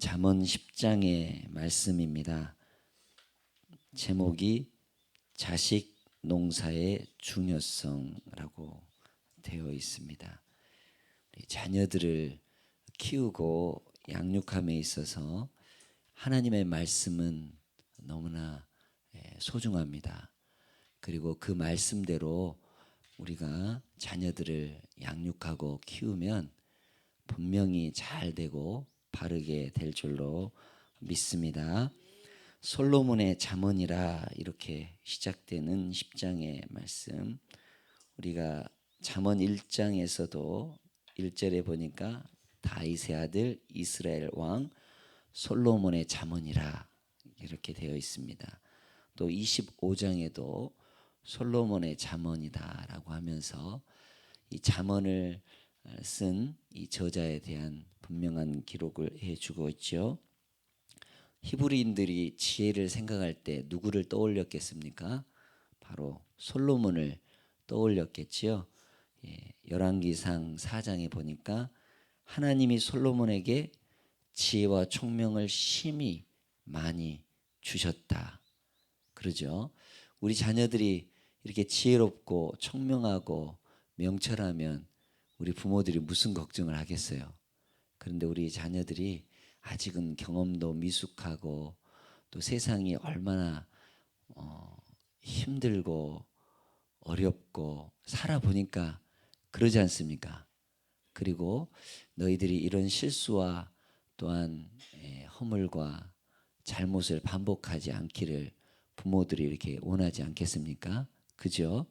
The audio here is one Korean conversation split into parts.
잠언 10장의 말씀입니다. 제목이 자식 농사의 중요성이라고 되어 있습니다. 자녀들을 키우고 양육함에 있어서 하나님의 말씀은 너무나 소중합니다. 그리고 그 말씀대로 우리가 자녀들을 양육하고 키우면 분명히 잘 되고 바르게 될 줄로 믿습니다. 솔로몬의 잠언이라 이렇게 시작되는 10장의 말씀, 우리가 잠언 1장에서도 1절에 보니까 다윗의 아들 이스라엘 왕 솔로몬의 잠언이라 이렇게 되어 있습니다. 또 25장에도 솔로몬의 잠언이다라고 하면서 이 잠언을 쓴 이 저자에 대한 분명한 기록을 해주고 있죠. 히브리인들이 지혜를 생각할 때 누구를 떠올렸겠습니까? 바로 솔로몬을 떠올렸겠지요. 열왕기상 4장에 보니까 하나님이 솔로몬에게 지혜와 총명을 심히 많이 주셨다. 그러죠. 우리 자녀들이 이렇게 지혜롭고 총명하고 명철하면 우리 부모들이 무슨 걱정을 하겠어요. 그런데 우리 자녀들이 아직은 경험도 미숙하고 또 세상이 얼마나 힘들고 어렵고 살아보니까 그러지 않습니까? 그리고 너희들이 이런 실수와 또한 허물과 잘못을 반복하지 않기를 부모들이 이렇게 원하지 않겠습니까? 그죠?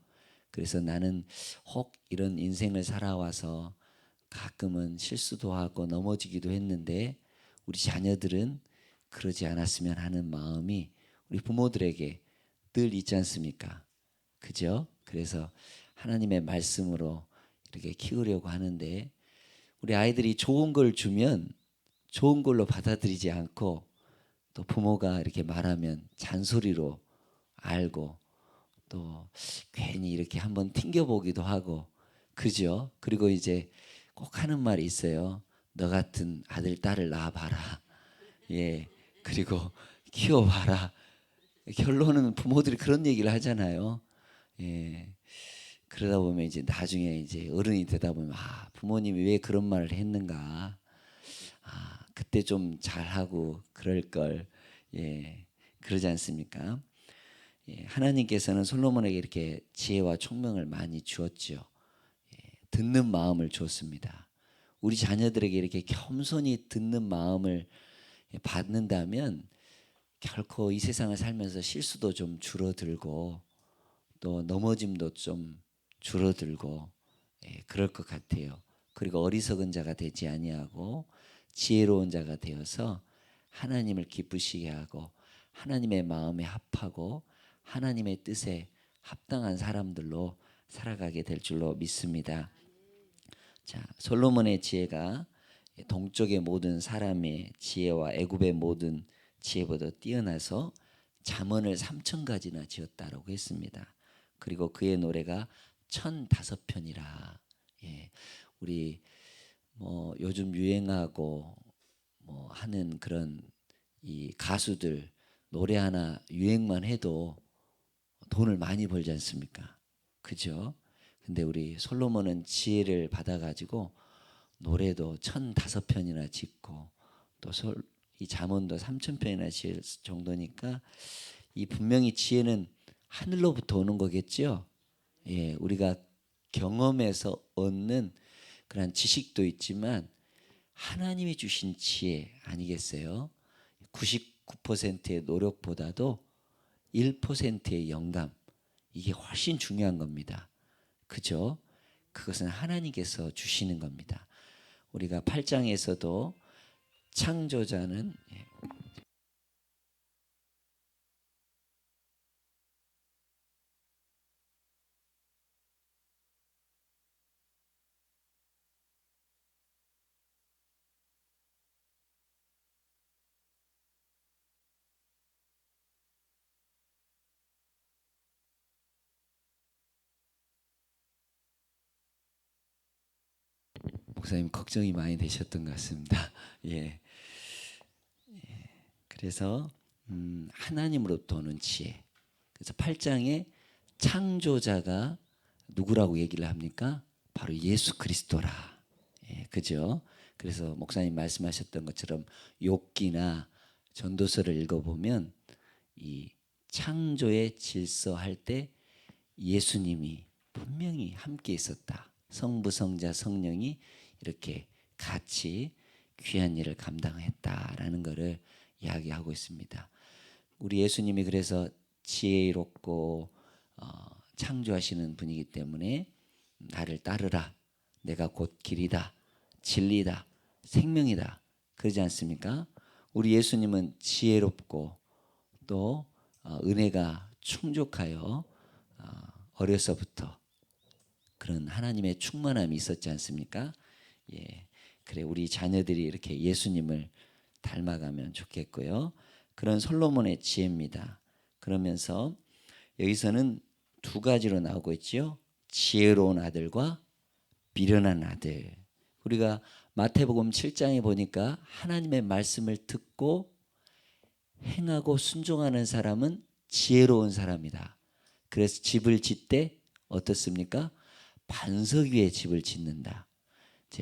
그래서 나는 혹 이런 인생을 살아와서 가끔은 실수도 하고 넘어지기도 했는데 우리 자녀들은 그러지 않았으면 하는 마음이 우리 부모들에게 늘 있지 않습니까? 그죠? 그래서 하나님의 말씀으로 이렇게 키우려고 하는데 우리 아이들이 좋은 걸 주면 좋은 걸로 받아들이지 않고 또 부모가 이렇게 말하면 잔소리로 알고 또 괜히 이렇게 한번 튕겨보기도 하고 그죠? 그리고 이제 꼭 하는 말이 있어요. 너 같은 아들 딸을 낳아봐라. 예, 그리고 키워봐라. 결론은 부모들이 그런 얘기를 하잖아요. 예, 그러다 보면 이제 나중에 이제 어른이 되다 보면 부모님이 왜 그런 말을 했는가. 그때 좀 잘하고 그럴 걸. 예, 그러지 않습니까? 하나님께서는 솔로몬에게 이렇게 지혜와 총명을 많이 주었죠. 듣는 마음을 주었습니다. 우리 자녀들에게 이렇게 겸손히 듣는 마음을 받는다면 결코 이 세상을 살면서 실수도 좀 줄어들고 또 넘어짐도 좀 줄어들고 그럴 것 같아요. 그리고 어리석은 자가 되지 아니하고 지혜로운 자가 되어서 하나님을 기쁘시게 하고 하나님의 마음에 합하고 하나님의 뜻에 합당한 사람들로 살아가게 될 줄로 믿습니다. 자, 솔로몬의 지혜가 동쪽의 모든 사람의 지혜와 애굽의 모든 지혜보다 뛰어나서 잠언을 3,000가지나 지었다라고 했습니다. 그리고 그의 노래가 1,005편이라. 예, 우리 뭐 요즘 유행하고 뭐 하는 그런 이 가수들 노래 하나 유행만 해도 돈을 많이 벌지 않습니까? 그죠? 근데 우리 솔로몬은 지혜를 받아가지고 노래도 1,005편이나 짓고 또 이 잠언도 3,000편이나 지을 정도니까 이 분명히 지혜는 하늘로부터 오는 거겠죠. 예, 우리가 경험에서 얻는 그런 지식도 있지만 하나님이 주신 지혜 아니겠어요? 99%의 노력보다도 1%의 영감, 이게 훨씬 중요한 겁니다. 그죠? 그것은 하나님께서 주시는 겁니다. 우리가 8장에서도 창조자는 목사님 걱정이 많이 되셨던 것 같습니다. 예. 그래서 하나님으로부터 오는 지혜. 그래서 8장에 창조자가 누구라고 얘기를 합니까? 바로 예수 그리스도라. 예, 그죠? 그래서 목사님 말씀하셨던 것처럼 욥기나 전도서를 읽어보면 이 창조의 질서할 때 예수님이 분명히 함께 있었다. 성부, 성자, 성령이 이렇게 같이 귀한 일을 감당했다라는 것을 이야기하고 있습니다. 우리 예수님이 그래서 지혜롭고 창조하시는 분이기 때문에 나를 따르라. 내가 곧 길이다. 진리다. 생명이다. 그러지 않습니까? 우리 예수님은 지혜롭고 또 은혜가 충족하여 어려서부터 그런 하나님의 충만함이 있었지 않습니까? 예, 그래 우리 자녀들이 이렇게 예수님을 닮아가면 좋겠고요. 그런 솔로몬의 지혜입니다. 그러면서 여기서는 두 가지로 나오고 있지요. 지혜로운 아들과 미련한 아들. 우리가 마태복음 7장에 보니까 하나님의 말씀을 듣고 행하고 순종하는 사람은 지혜로운 사람이다. 그래서 집을 짓되 어떻습니까? 반석 위에 집을 짓는다.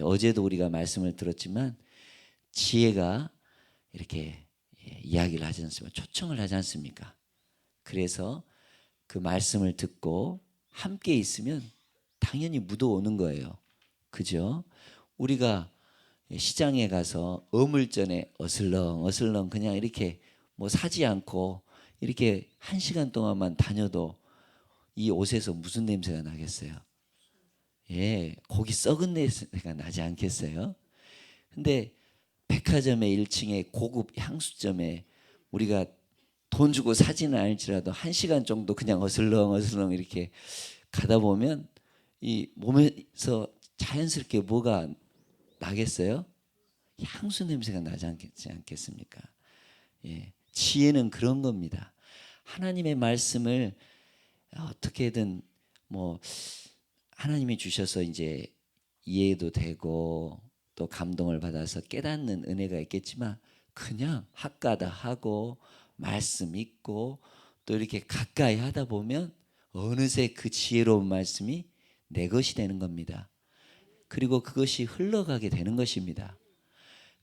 어제도 우리가 말씀을 들었지만 지혜가 이렇게 이야기를 하지 않습니까? 초청을 하지 않습니까? 그래서 그 말씀을 듣고 함께 있으면 당연히 묻어오는 거예요. 그죠? 우리가 시장에 가서 어물전에 어슬렁 그냥 이렇게 뭐 사지 않고 이렇게 1시간 동안만 다녀도 이 옷에서 무슨 냄새가 나겠어요? 예, 고기 썩은 냄새가 나지 않겠어요? 근데 백화점의 1층에 고급 향수점에 우리가 돈 주고 사지는 않을지라도 1시간 정도 그냥 어슬렁 이렇게 가다 보면 이 몸에서 자연스럽게 뭐가 나겠어요? 향수 냄새가 나지 않겠습니까? 예, 지혜는 그런 겁니다. 하나님의 말씀을 어떻게든 뭐 하나님이 주셔서 이제 이해도 되고 또 감동을 받아서 깨닫는 은혜가 있겠지만 그냥 학가다 하고 말씀 읽고 또 이렇게 가까이 하다 보면 어느새 그 지혜로운 말씀이 내 것이 되는 겁니다. 그리고 그것이 흘러가게 되는 것입니다.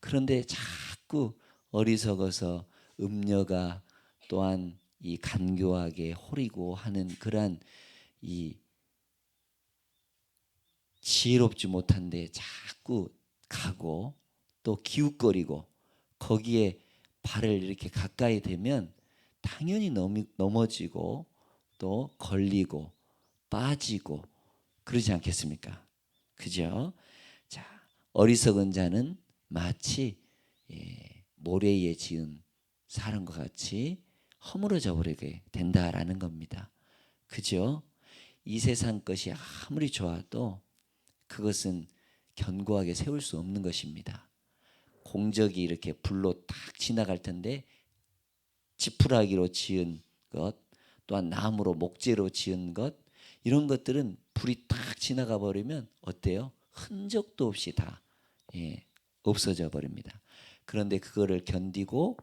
그런데 자꾸 어리석어서 음녀가 또한 이 간교하게 호리고 하는 그러한 이 지혜롭지 못한데 자꾸 가고 또 기웃거리고 거기에 발을 이렇게 가까이 대면 당연히 넘어지고 또 걸리고 빠지고 그러지 않겠습니까? 그죠? 자, 어리석은 자는 마치 모래 위에 지은 사람과 같이 허물어져 버리게 된다라는 겁니다. 그죠? 이 세상 것이 아무리 좋아도 그것은 견고하게 세울 수 없는 것입니다. 공적이 이렇게 불로 딱 지나갈 텐데 지푸라기로 지은 것 또한 나무로 목재로 지은 것 이런 것들은 불이 딱 지나가 버리면 어때요? 흔적도 없이 다 없어져 버립니다. 그런데 그거를 견디고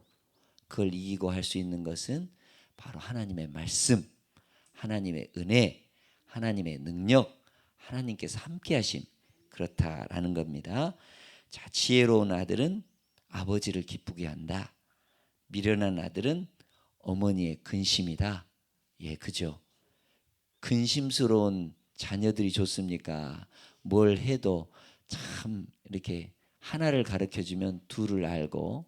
그걸 이기고 할 수 있는 것은 바로 하나님의 말씀, 하나님의 은혜, 하나님의 능력, 하나님께서 함께 하심 그렇다라는 겁니다. 자, 지혜로운 아들은 아버지를 기쁘게 한다. 미련한 아들은 어머니의 근심이다. 예, 그죠? 근심스러운 자녀들이 좋습니까? 뭘 해도 참 이렇게 하나를 가르쳐 주면 둘을 알고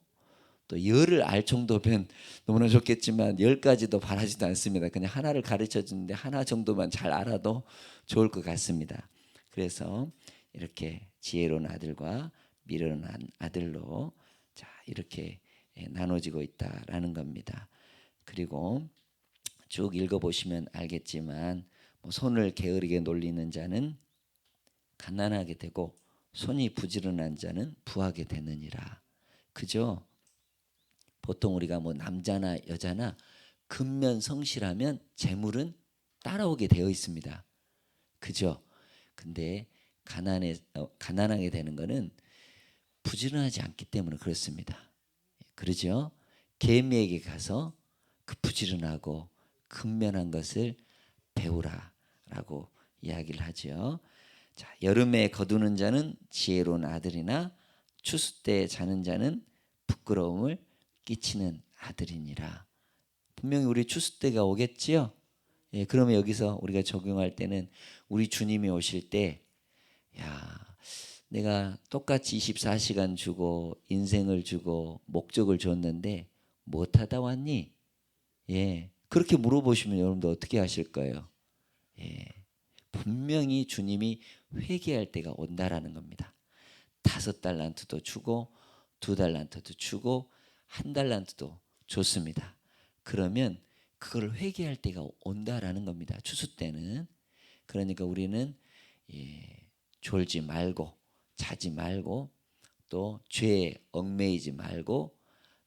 또 열을 알 정도면 너무나 좋겠지만 10가지도 바라지도 않습니다. 그냥 하나를 가르쳐 주는데 하나 정도만 잘 알아도 좋을 것 같습니다. 그래서 이렇게 지혜로운 아들과 미련한 아들로 자 이렇게 나눠지고 있다라는 겁니다. 그리고 쭉 읽어보시면 알겠지만 뭐 손을 게으르게 놀리는 자는 가난하게 되고 손이 부지런한 자는 부하게 되느니라. 그죠? 보통 우리가 뭐 남자나 여자나 근면성실하면 재물은 따라오게 되어 있습니다. 그죠? 근데 가난하게 되는 것은 부지런하지 않기 때문에 그렇습니다. 그러죠? 개미에게 가서 그 부지런하고 근면한 것을 배우라라고 이야기를 하죠. 자, 여름에 거두는 자는 지혜로운 아들이나 추수 때 자는 자는 부끄러움을 끼치는 아들이니라. 분명히 우리 추수 때가 오겠지요. 예, 그러면 여기서 우리가 적용할 때는 우리 주님이 오실 때, 야, 내가 똑같이 24시간 주고 인생을 주고 목적을 줬는데 못하다 왔니? 예, 그렇게 물어보시면 여러분들 어떻게 하실 거예요? 예, 분명히 주님이 회개할 때가 온다라는 겁니다. 5달란트도 주고 2달란트도 주고 1달란트도 줬습니다. 그러면 그걸 회개할 때가 온다라는 겁니다. 추수 때는. 그러니까 우리는 졸지 말고 자지 말고 또 죄에 얽매이지 말고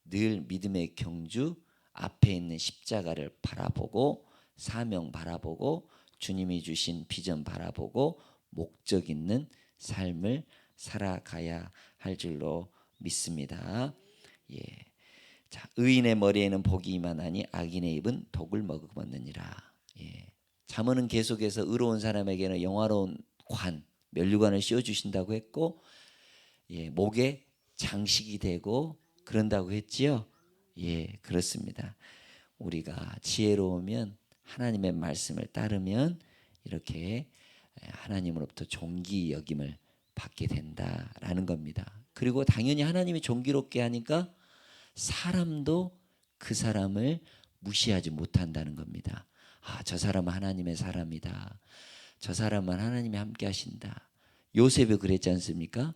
늘 믿음의 경주 앞에 있는 십자가를 바라보고 사명 바라보고 주님이 주신 비전 바라보고 목적 있는 삶을 살아가야 할 줄로 믿습니다. 예. 자, 의인의 머리에는 복이 임하나니 악인의 입은 독을 머금었느니라. 예. 잠언은 계속해서 의로운 사람에게는 영화로운 관, 면류관을 씌워 주신다고 했고, 예, 목에 장식이 되고 그런다고 했지요. 예, 그렇습니다. 우리가 지혜로우면 하나님의 말씀을 따르면 이렇게 하나님으로부터 존귀 여김을 받게 된다라는 겁니다. 그리고 당연히 하나님이 존귀롭게 하니까 사람도 그 사람을 무시하지 못한다는 겁니다. 아, 저 사람은 하나님의 사람이다. 저 사람은 하나님이 함께 하신다. 요셉이 그랬지 않습니까?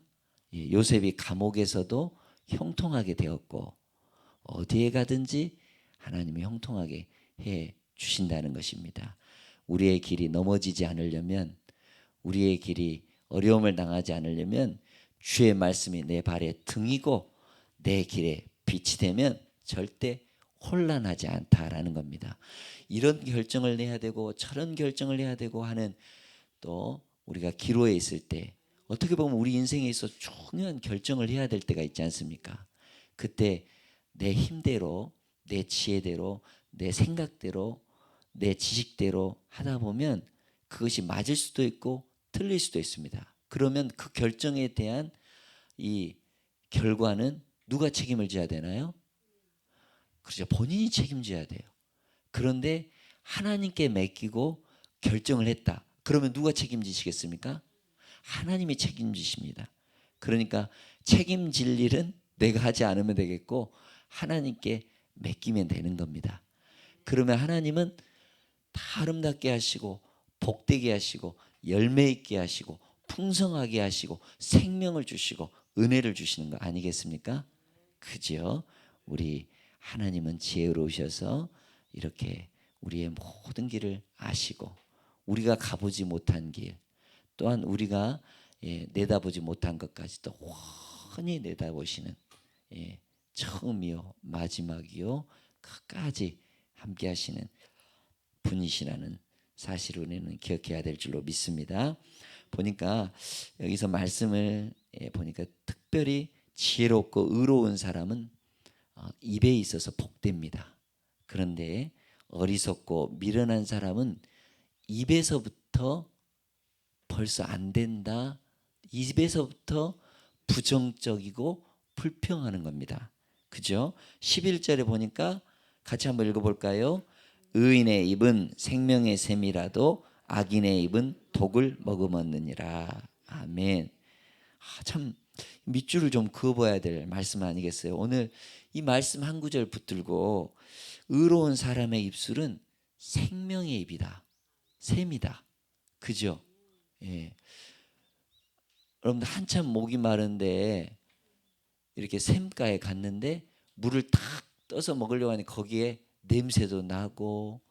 예, 요셉이 감옥에서도 형통하게 되었고 어디에 가든지 하나님이 형통하게 해 주신다는 것입니다. 우리의 길이 넘어지지 않으려면, 우리의 길이 어려움을 당하지 않으려면 주의 말씀이 내 발의 등이고 내 길에 빛이 되면 절대 혼란하지 않다라는 겁니다. 이런 결정을 내야 되고 저런 결정을 해야 되고 하는, 또 우리가 기로에 있을 때 어떻게 보면 우리 인생에 있어 중요한 결정을 해야 될 때가 있지 않습니까? 그때 내 힘대로, 내 지혜대로, 내 생각대로, 내 지식대로 하다 보면 그것이 맞을 수도 있고 틀릴 수도 있습니다. 그러면 그 결정에 대한 이 결과는 누가 책임을 져야 되나요? 그렇죠. 본인이 책임져야 돼요. 그런데 하나님께 맡기고 결정을 했다. 그러면 누가 책임지시겠습니까? 하나님이 책임지십니다. 그러니까 책임질 일은 내가 하지 않으면 되겠고 하나님께 맡기면 되는 겁니다. 그러면 하나님은 다 아름답게 하시고 복되게 하시고 열매 있게 하시고 풍성하게 하시고 생명을 주시고 은혜를 주시는 거 아니겠습니까? 그죠? 우리 하나님은 지혜로우셔서 이렇게 우리의 모든 길을 아시고 우리가 가보지 못한 길, 또한 우리가 내다보지 못한 것까지도 훤히 내다보시는, 처음이요 마지막이요 끝까지 함께 하시는 분이시라는 사실을 우리는 기억해야 될 줄로 믿습니다. 보니까 여기서 말씀을 보니까 특별히 지혜롭고 의로운 사람은 입에 있어서 복됩니다. 그런데 어리석고 미련한 사람은 입에서부터 벌써 안 된다. 입에서부터 부정적이고 불평하는 겁니다. 그죠? 11절에 보니까 같이 한번 읽어볼까요? 의인의 입은 생명의 샘이라도 악인의 입은 독을 머금었느니라. 아멘. 참 밑줄을 좀 그어봐야 될 말씀 아니겠어요? 오늘 이 말씀 한 구절 붙들고 의로운 사람의 입술은 생명의 입이다. 샘이다. 그죠? 예. 여러분들 한참 목이 마른데 이렇게 샘가에 갔는데 물을 탁 떠서 먹으려고 하니 거기에 냄새도 나고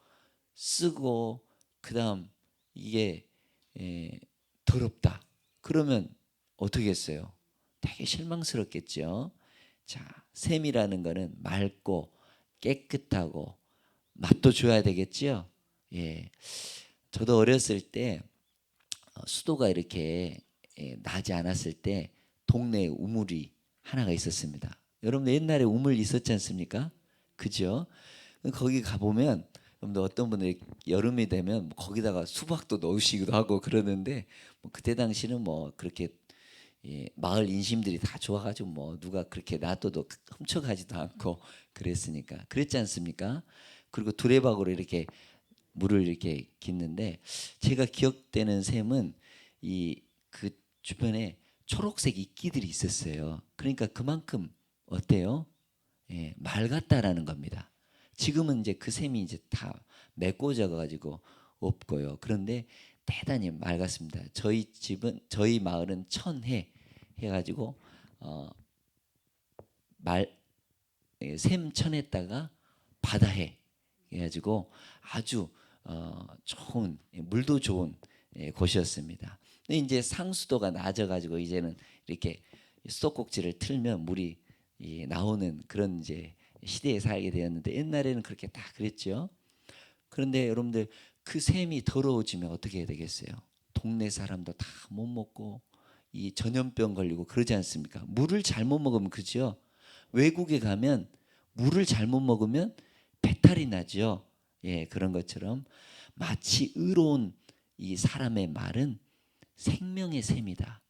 쓰고 그다음 이게 더럽다. 그러면 어떻게 했어요? 되게 실망스럽겠죠. 자, 샘이라는 거는 맑고 깨끗하고 맛도 줘야 되겠죠. 예. 저도 어렸을 때 수도가 이렇게 나지 않았을 때 동네에 우물이 하나가 있었습니다. 여러분 옛날에 우물 있었지 않습니까? 그죠? 거기 가보면 여러분들 어떤 분들이 여름이 되면 뭐 거기다가 수박도 넣으시기도 하고 그러는데 뭐 그때 당시는 뭐 그렇게 마을 인심들이 다 좋아가지고 뭐 누가 그렇게 놔둬도 훔쳐가지도 않고 그랬으니까 그랬지 않습니까? 그리고 두레박으로 이렇게 물을 이렇게 깃는데 제가 기억되는 샘은 이 그 주변에 초록색 이끼들이 있었어요. 그러니까 그만큼 어때요? 맑았다라는 겁니다. 지금은 이제 그 샘이 이제 다 메꿔져 가지고 없고요. 그런데 대단히 맑았습니다. 저희 집은 저희 마을은 천해 해가지고 말 샘천에다가 바다해 해가지고 아주 좋은 물도 좋은 곳이었습니다. 근데 이제 상수도가 낮아가지고 이제는 이렇게 수도꼭지를 틀면 물이 나오는 그런 이제 시대에 살게 되었는데 옛날에는 그렇게 다 그랬죠. 그런데 여러분들 그 샘이 더러워지면 어떻게 해야 되겠어요? 동네 사람도 다 못 먹고 이 전염병 걸리고 그러지 않습니까? 물을 잘못 먹으면 그죠? 외국에 가면 물을 잘못 먹으면 배탈이 나죠. 예, 그런 것처럼 마치 의로운 이 사람의 말은 생명의 샘이다.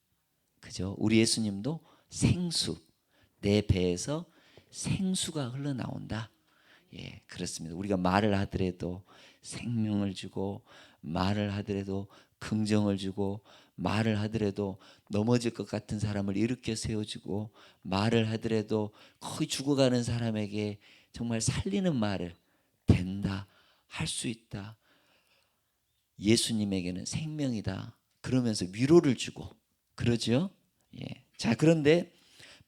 그죠? 우리 예수님도 생수, 내 배에서 생수가 흘러나온다. 예, 그렇습니다. 우리가 말을 하더라도 생명을 주고 말을 하더라도 긍정을 주고 말을 하더라도 넘어질 것 같은 사람을 일으켜 세워주고 말을 하더라도 거의 죽어가는 사람에게 정말 살리는 말을 된다, 할 수 있다. 예수님에게는 생명이다. 그러면서 위로를 주고 그러죠. 예. 자, 그런데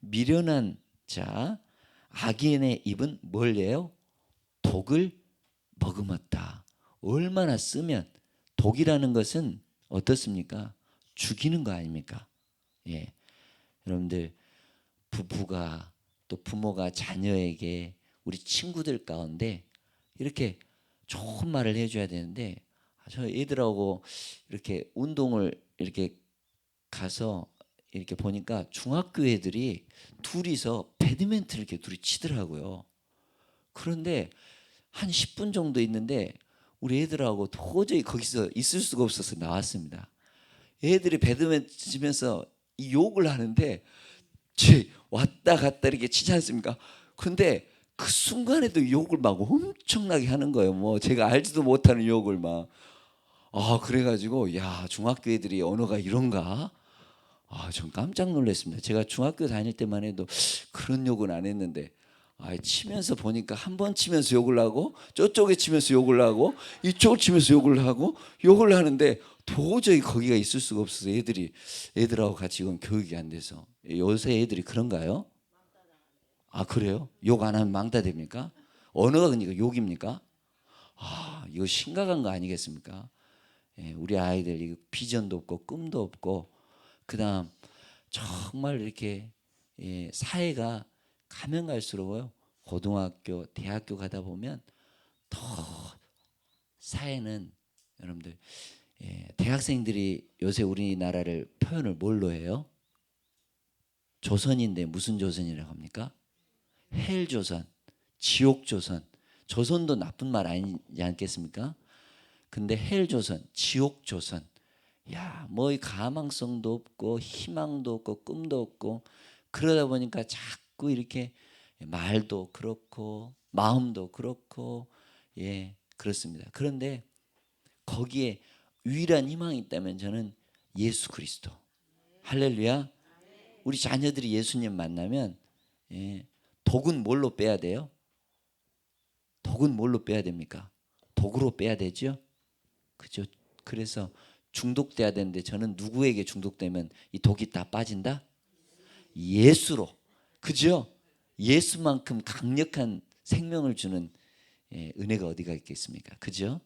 미련한 자 악인의 입은 뭘래요? 독을 머금었다. 얼마나 쓰면 독이라는 것은 어떻습니까? 죽이는 거 아닙니까? 예. 여러분들 부부가 또 부모가 자녀에게 우리 친구들 가운데 이렇게 좋은 말을 해줘야 되는데 저 애들하고 이렇게 운동을 이렇게 가서 이렇게 보니까 중학교 애들이 둘이서 배드민턴을 이렇게 둘이 치더라고요. 그런데 한 10분 정도 있는데 우리 애들하고 도저히 거기서 있을 수가 없어서 나왔습니다. 애들이 배드민턴 치면서 욕을 하는데 왔다 갔다 이렇게 치지 않습니까? 근데 그 순간에도 욕을 막 엄청나게 하는 거예요. 뭐 제가 알지도 못하는 욕을 막. 그래가지고 야, 중학교 애들이 언어가 이런가? 전 깜짝 놀랐습니다. 제가 중학교 다닐 때만 해도 그런 욕은 안 했는데 치면서 보니까 한 번 치면서 욕을 하고 저쪽에 치면서 욕을 하고 이쪽을 치면서 욕을 하고 욕을 하는데 도저히 거기가 있을 수가 없어서 애들하고 같이 이건 교육이 안 돼서 요새 애들이 그런가요? 그래요? 욕 안 하면 망다 됩니까? 언어가 그러니까 욕입니까? 이거 심각한 거 아니겠습니까? 예, 우리 아이들 이거 비전도 없고 꿈도 없고 그다음 정말 이렇게 사회가 가면 갈수록요 고등학교, 대학교 가다 보면 더 사회는 여러분들 대학생들이 요새 우리나라를 표현을 뭘로 해요? 조선인데 무슨 조선이라고 합니까? 헬조선, 지옥조선. 조선도 나쁜 말 아니지 않겠습니까? 근데 헬조선, 지옥조선. 야, 뭐 가망성도 없고 희망도 없고 꿈도 없고 그러다 보니까 자꾸 이렇게 말도 그렇고 마음도 그렇고 그렇습니다. 그런데 거기에 유일한 희망이 있다면 저는 예수 그리스도. 할렐루야. 우리 자녀들이 예수님 만나면 독은 뭘로 빼야 돼요? 독은 뭘로 빼야 됩니까? 독으로 빼야 되죠. 그죠? 그래서 중독돼야 되는데 저는 누구에게 중독되면 이 독이 다 빠진다? 예수로. 그죠? 예수만큼 강력한 생명을 주는 은혜가 어디가 있겠습니까? 그죠?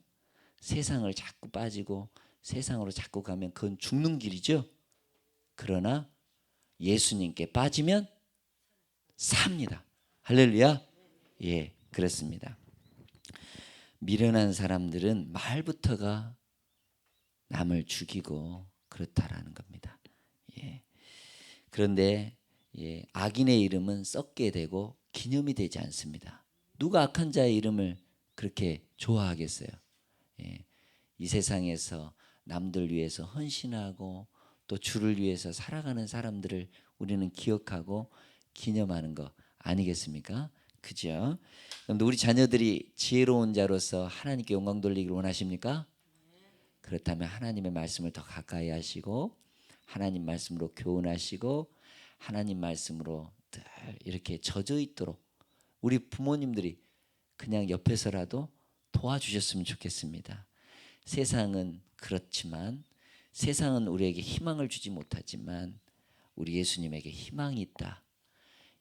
세상을 자꾸 빠지고 세상으로 자꾸 가면 그건 죽는 길이죠. 그러나 예수님께 빠지면 삽니다. 할렐루야. 예, 그렇습니다. 미련한 사람들은 말부터가 남을 죽이고 그렇다라는 겁니다. 예. 그런데 악인의 이름은 썩게 되고 기념이 되지 않습니다. 누가 악한 자의 이름을 그렇게 좋아하겠어요? 예. 이 세상에서 남들 위해서 헌신하고 또 주를 위해서 살아가는 사람들을 우리는 기억하고 기념하는 거 아니겠습니까? 그죠? 그런데 우리 자녀들이 지혜로운 자로서 하나님께 영광 돌리기를 원하십니까? 그렇다면 하나님의 말씀을 더 가까이 하시고 하나님 말씀으로 교훈하시고 하나님 말씀으로 늘 이렇게 젖어 있도록 우리 부모님들이 그냥 옆에서라도 도와주셨으면 좋겠습니다. 세상은 그렇지만 세상은 우리에게 희망을 주지 못하지만 우리 예수님에게 희망이 있다.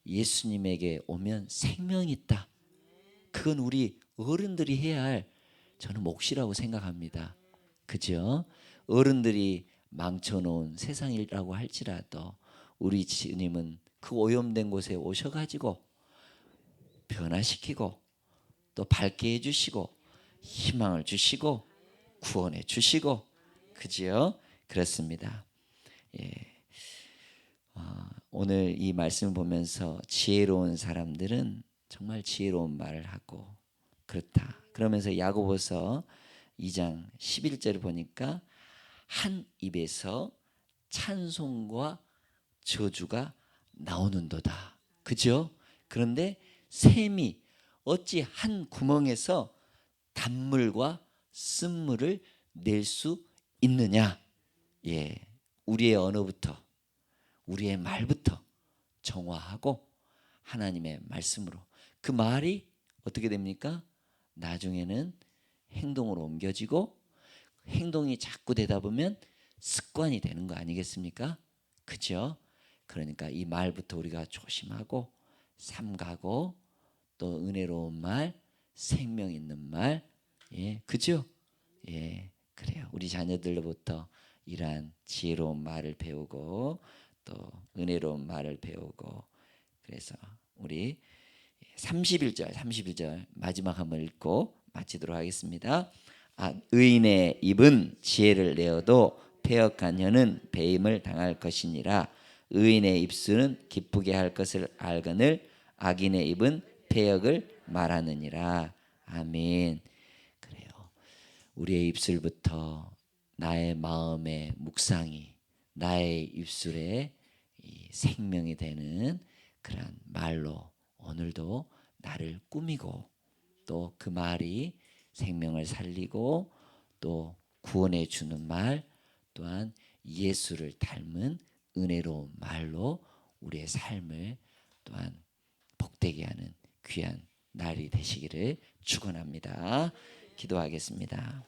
예수님에게 오면 생명이 있다. 그건 우리 어른들이 해야 할 저는 몫이라고 생각합니다. 그죠? 어른들이 망쳐놓은 세상이라고 할지라도 우리 주님은 그 오염된 곳에 오셔가지고 변화시키고 또 밝게 해주시고 희망을 주시고 구원해 주시고 그지요? 그렇습니다. 예. 오늘 이 말씀을 보면서 지혜로운 사람들은 정말 지혜로운 말을 하고 그렇다. 그러면서 야고보서 2장 11절을 보니까 한 입에서 찬송과 저주가 나오는도다. 그죠? 그런데 샘이 어찌 한 구멍에서 단물과 쓴물을 낼 수 있느냐? 예. 우리의 언어부터 우리의 말부터 정화하고 하나님의 말씀으로 그 말이 어떻게 됩니까? 나중에는 행동으로 옮겨지고 행동이 자꾸 되다 보면 습관이 되는 거 아니겠습니까? 그죠? 그러니까 이 말부터 우리가 조심하고 삼가고 또 은혜로운 말, 생명 있는 말, 예, 그죠? 예, 그래요. 우리 자녀들로부터 이러한 지혜로운 말을 배우고 또 은혜로운 말을 배우고 그래서 우리 31절 마지막 한번 읽고 마치도록 하겠습니다. 의인의 입은 지혜를 내어도 패역한 혀는 배임을 당할 것이니라. 의인의 입술은 기쁘게 할 것을 알거늘 악인의 입은 패역을 말하느니라. 아멘. 그래요. 우리의 입술부터 나의 마음의 묵상이 나의 입술에 이 생명이 되는 그런 말로 오늘도 나를 꾸미고 또 그 말이 생명을 살리고 또 구원해 주는 말 또한 예수를 닮은 은혜로운 말로 우리의 삶을 또한 복되게 하는 귀한 날이 되시기를 축원합니다. 기도하겠습니다.